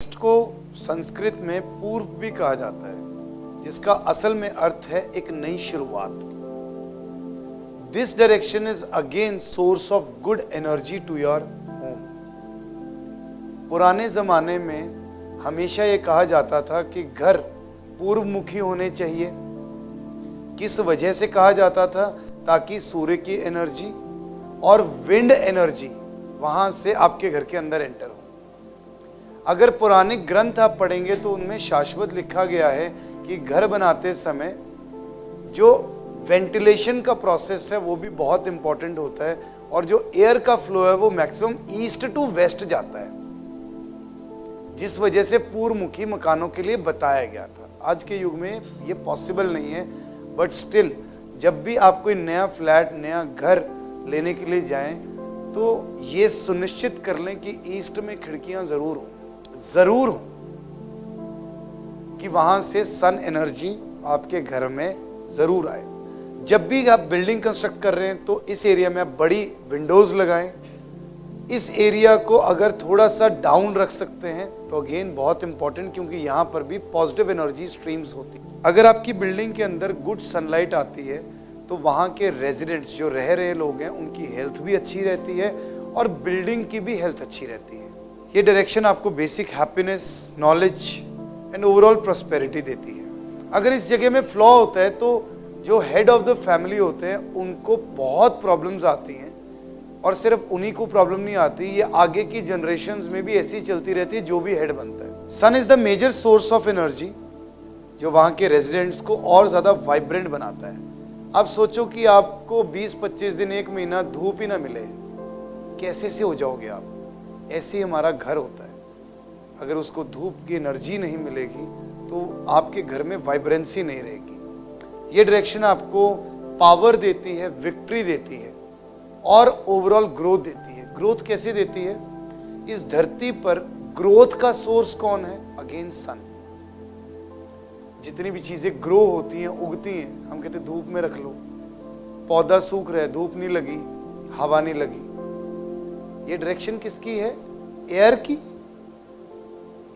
East को संस्कृत में पूर्व भी कहा जाता है, जिसका असल में अर्थ है एक नई शुरुआत। This direction is again source of good energy to your home. पुराने जमाने में हमेशा ये कहा जाता था कि घर पूर्वमुखी होने चाहिए। किस वजह से कहा जाता था? ताकि सूर्य की एनर्जी और विंड एनर्जी वहां से आपके घर के अंदर एंटर हो। अगर पुराने ग्रंथ आप पढ़ेंगे तो उनमें शाश्वत लिखा गया है कि घर बनाते समय जो वेंटिलेशन का प्रोसेस है वो भी बहुत इंपॉर्टेंट होता है, और जो एयर का फ्लो है वो मैक्सिमम ईस्ट टू वेस्ट जाता है, जिस वजह से पूर्वमुखी मकानों के लिए बताया गया था। आज के युग में ये पॉसिबल नहीं है, बट स्टिल जब भी आप कोई नया फ्लैट, नया घर लेने के लिए जाएं तो ये सुनिश्चित कर लें कि ईस्ट में खिड़कियां जरूर हो कि वहां से सन एनर्जी आपके घर में जरूर आए। जब भी आप बिल्डिंग कंस्ट्रक्ट कर रहे हैं तो इस एरिया में आप बड़ी विंडोज लगाएं। इस एरिया को अगर थोड़ा सा डाउन रख सकते हैं तो अगेन बहुत इंपॉर्टेंट, क्योंकि यहाँ पर भी पॉजिटिव एनर्जी स्ट्रीम्स होती है। अगर आपकी बिल्डिंग के अंदर गुड सनलाइट आती है तो वहाँ के रेजिडेंट्स जो रह रहे लोग हैं उनकी हेल्थ भी अच्छी रहती है और बिल्डिंग की भी हेल्थ अच्छी रहती है। ये डायरेक्शन आपको basic happiness, knowledge and overall prosperity देती है। अगर इस जगह में फ्लॉ होता है तो जो हेड ऑफ द फैमिली होते हैं उनको बहुत प्रॉब्लम्स आती हैं, और सिर्फ उन्हीं को प्रॉब्लम नहीं आती, ये आगे की जनरेशंस में भी ऐसी चलती रहती है जो भी हेड बनता है। Sun is the major source of energy जो वहाँ के रेजिडेंट्स को और ज़्यादा वाइब्रेंट बनाता है। अब सोचो कि आपको 20-25 दिन, 1 महीना धूप ही ना मिले, कैसे से हो जाओगे आप? ऐसे ही हमारा घर होता है, अगर उसको धूप की एनर्जी नहीं मिलेगी तो आपके घर में वाइब्रेंसी नहीं रहेगी। ये डायरेक्शन आपको पावर देती है, विक्ट्री देती है और ओवरऑल ग्रोथ देती है। ग्रोथ कैसे देती है? इस धरती पर ग्रोथ का सोर्स कौन है? अगेन सन। जितनी भी चीजें ग्रो होती हैं, उगती हैं, हम कहते हैं धूप में रख लो। पौधा सूख रहा है, धूप नहीं लगी, हवा नहीं लगी। ये डायरेक्शन किसकी है? एयर की।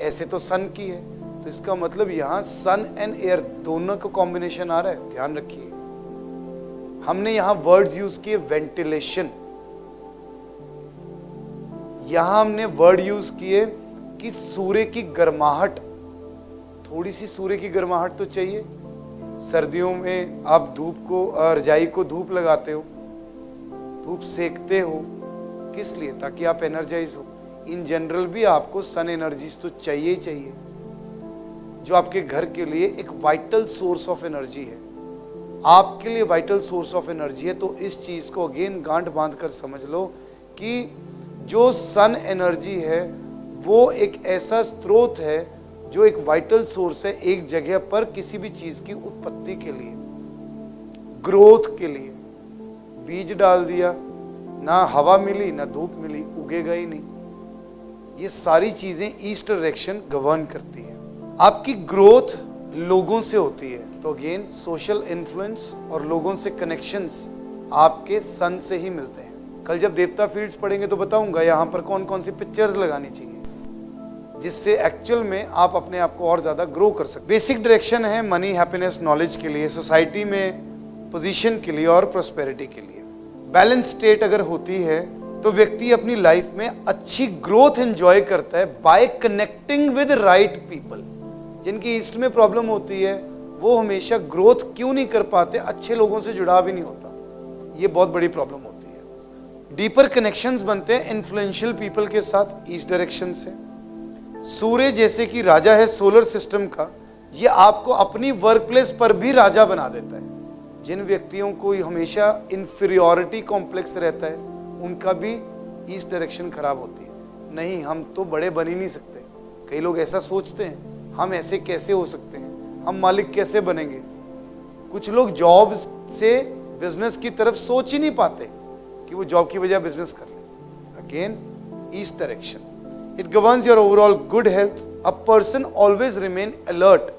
ऐसे तो सन की है, तो इसका मतलब यहां सन एंड एयर दोनों का कॉम्बिनेशन आ रहा है। ध्यान रखिए, हमने यहां वर्ड्स यूज किए वेंटिलेशन, यहां हमने वर्ड यूज किए कि सूर्य की गर्माहट। थोड़ी सी सूर्य की गर्माहट तो चाहिए। सर्दियों में आप धूप को, रजाई को धूप लगाते हो, धूप सेकते हो, किस लिए? ताकि आप एनर्जाइज हो। इन जनरल भी आपको सन एनर्जीज तो चाहिए ही चाहिए, जो आपके घर के लिए एक वाइटल सोर्स ऑफ एनर्जी है, आपके लिए वाइटल सोर्स ऑफ एनर्जी है। तो इस चीज को अगेन गांठ बांध कर समझ लो कि जो सन एनर्जी है वो एक ऐसा स्रोत है जो एक वाइटल सोर्स है एक जगह पर किसी भी चीज की उत्पत्ति के लिए, ग्रोथ के लिए। बीज डाल दिया, ना हवा मिली ना धूप मिली, उगेगा ही नहीं। ये सारी चीजें ईस्ट डायरेक्शन गवर्न करती है। आपकी ग्रोथ लोगों से होती है, तो अगेन सोशल इन्फ्लुएंस और लोगों से कनेक्शंस आपके सन से ही मिलते हैं। कल जब देवता फील्ड्स पढ़ेंगे तो बताऊंगा यहाँ पर कौन कौन सी पिक्चर्स लगानी चाहिए जिससे एक्चुअल में आप अपने आप को और ज्यादा ग्रो कर सकते। बेसिक डायरेक्शन है मनी, हैप्पीनेस, नॉलेज के लिए, सोसाइटी में पोजीशन के लिए और प्रॉस्पेरिटी के लिए। बैलेंस स्टेट अगर होती है तो व्यक्ति अपनी लाइफ में अच्छी ग्रोथ एंजॉय करता है bye connecting with right people. जिनकी ईस्ट में प्रॉब्लम होती है वो हमेशा ग्रोथ क्यों नहीं कर पाते? अच्छे लोगों से जुड़ाव ही नहीं होता, ये बहुत बड़ी प्रॉब्लम होती है। डीपर कनेक्शंस बनते हैं इन्फ्लुएंशियल पीपल के साथ ईस्ट डायरेक्शन से। सूर्य जैसे कि राजा है सोलर सिस्टम का, ये आपको अपनी वर्क प्लेस पर भी राजा बना देता है। जिन व्यक्तियों को हमेशा इंफीरियॉरिटी कॉम्प्लेक्स रहता है उनका भी ईस्ट डायरेक्शन खराब होती है। नहीं, हम तो बड़े बन ही नहीं सकते। कई लोग ऐसा सोचते हैं, हम ऐसे कैसे हो सकते हैं, हम मालिक कैसे बनेंगे। कुछ लोग जॉब से बिजनेस की तरफ सोच ही नहीं पाते कि वो जॉब की वजह बिजनेस कर ले। Again east direction, it governs your overall good health. A person always remain alert,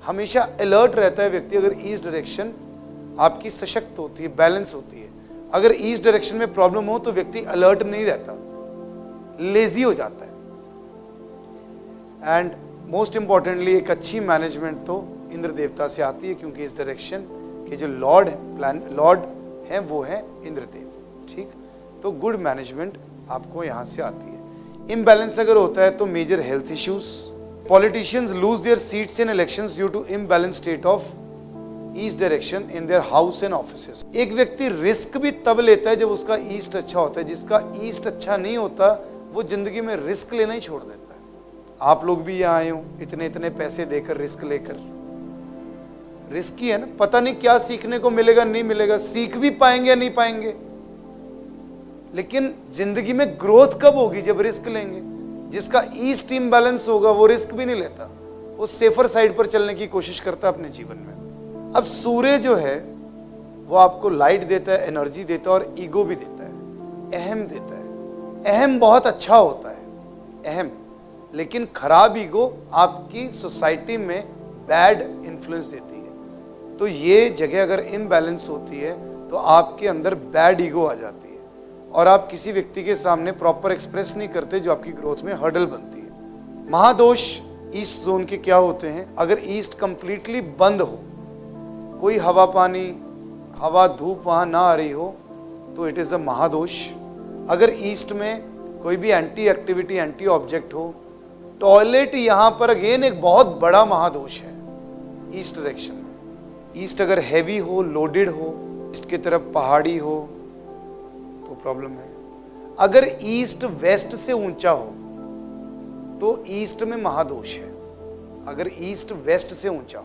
हमेशा अलर्ट रहता है व्यक्ति अगर ईस्ट डायरेक्शन आपकी सशक्त होती है, बैलेंस होती है। अगर ईस्ट डायरेक्शन में प्रॉब्लम हो तो व्यक्ति अलर्ट नहीं रहता, लेजी हो जाता है। एंड मोस्ट इम्पॉर्टेंटली एक अच्छी मैनेजमेंट तो इंद्र देवता से आती है, क्योंकि इस डायरेक्शन के जो लॉर्ड हैं वो हैं इंद्रदेव। ठीक, तो गुड मैनेजमेंट आपको यहाँ से आती है। इम्बैलेंस अगर होता है तो major health issues, politicians lose their seats in elections due to imbalance state of east direction in their house and offices. एक व्यक्ति रिस्क भी तब लेता है जब उसका ईस्ट अच्छा होता है, जिसका ईस्ट अच्छा नहीं होता वो जिंदगी में रिस्क लेना ही छोड़ देता है। आप लोग भी यहाँ आए हो इतने इतने पैसे देकर, रिस्क लेकर, रिस्की है ना, पता नहीं क्या सीखने को मिलेगा नहीं मिलेगा, सीख भी पाएंगे या नहीं पाएंगे, लेकिन जिंदगी में ग्रोथ कब होगी, जब रिस्क लेंगे। जिसका ईस्ट इम्बैलेंस होगा वो रिस्क भी नहीं लेता, वो सेफर साइड पर चलने की कोशिश करता है अपने जीवन में। अब सूर्य जो है वो आपको लाइट देता है, एनर्जी देता है और ईगो भी देता है, अहम देता है। अहम बहुत अच्छा होता है, अहम, लेकिन खराब ईगो आपकी सोसाइटी में बैड इन्फ्लुएंस देती है। तो ये जगह अगर इम्बैलेंस होती है तो आपके अंदर बैड ईगो आ जाती है और आप किसी व्यक्ति के सामने प्रॉपर एक्सप्रेस नहीं करते, जो आपकी ग्रोथ में हर्डल बनती है। महादोष ईस्ट जोन के क्या होते हैं? अगर ईस्ट कंप्लीटली बंद हो, कोई हवा पानी, हवा धूप वहां ना आ रही हो, तो इट इज अ महादोष। अगर ईस्ट में कोई भी एंटी एक्टिविटी, एंटी ऑब्जेक्ट हो, टॉयलेट यहां पर अगेन एक बहुत बड़ा महादोष है ईस्ट डायरेक्शन में। ईस्ट अगर हैवी हो, लोडेड हो, ईस्ट की तरफ पहाड़ी हो तो प्रॉब्लम है। अगर ईस्ट वेस्ट से ऊंचा हो तो ईस्ट में महादोष है, अगर ईस्ट वेस्ट से ऊंचा हो।